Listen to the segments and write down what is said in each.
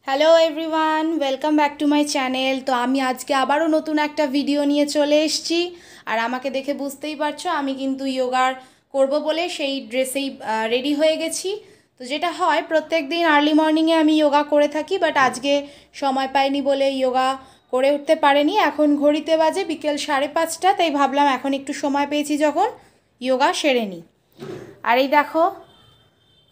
Hello everyone, welcome back to my channel. তো আমি আজকে আবারও নতুন একটা ভিডিও নিয়ে চলে এসেছি। আর আমাকে দেখে বুঝতেই পারছো আমি কিন্তু যোগার করব বলে সেই ড্রেসেই রেডি হয়ে গেছি। তো যেটা হয় প্রত্যেক দিন আর্লি মর্নিংয়ে আমি যোগা করে থাকি, বাট আজকে সময় পাইনি বলে যোগা করে উঠতে পারিনি। এখন ঘড়িতে বাজে বিকেল 5:30, তাই ভাবলাম এখন একটু সময় পেয়েছি যখন যোগা সেরে নিই। আর এই দেখো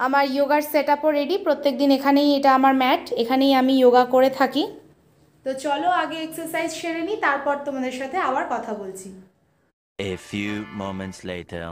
আমার যোগার সেট আপও রেডি। প্রত্যেক দিন এখানেই, এটা আমার ম্যাট, এখানেই আমি যোগা করে থাকি। তো চলো আগে এক্সারসাইজ সেরে নিই, তারপর তোমাদের সাথে আবার কথা বলছি। A few moments later.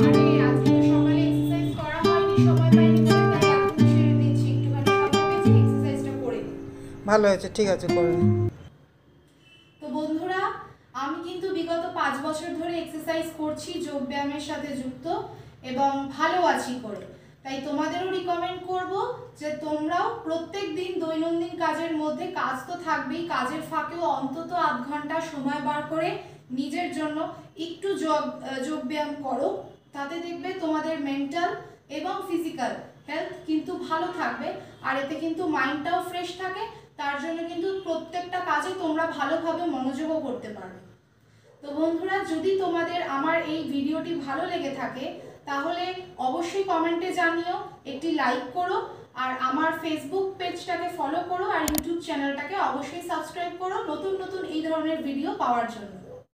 আরে আজকে তো সকালে এক্সারসাইজ করা হয়নি, সময় পাইনি বলে তাই এখন সেরে নিচ্ছি। একটুখানি সময় পেয়েছি, এক্সারসাইজটা করে নিই। ভালো হয়েছে, ঠিক আছে, করে নিন। তো বন্ধুরা, আমি কিন্তু বিগত 5 বছর ধরে এক্সারসাইজ করছি, যোগ ব্যায়ামের সাথে যুক্ত, এবং ভালো আছি করে। তাই তোমাদেরও রিকমেন্ড করব যে তোমরাও প্রত্যেক দিন দৈনন্দিন কাজের মধ্যে, কাজ তো থাকবেই, কাজের ফাঁকেও অন্তত আধ ঘন্টা সময় বার করে নিজের জন্য একটু যোগ ব্যায়াম করো। তাতে দেখবে তোমাদের মেন্টাল এবং ফিজিক্যাল হেলথ কিন্তু ভালো থাকবে। আর এতে কিন্তু মাইন্ডটাও ফ্রেশ থাকে, তার জন্য কিন্তু প্রত্যেকটা কাজে তোমরা ভালোভাবে মনোযোগও করতে পারবে। তো বন্ধুরা, যদি তোমাদের আমার এই ভিডিওটি ভালো লেগে থাকে তাহলে অবশ্যই কমেন্টে জানিও, একটি লাইক করো, আর আমার ফেসবুক পেজটাকে ফলো করো, আর ইউটিউব চ্যানেলটাকে অবশ্যই সাবস্ক্রাইব করো নতুন নতুন এই ধরনের ভিডিও পাওয়ার জন্য।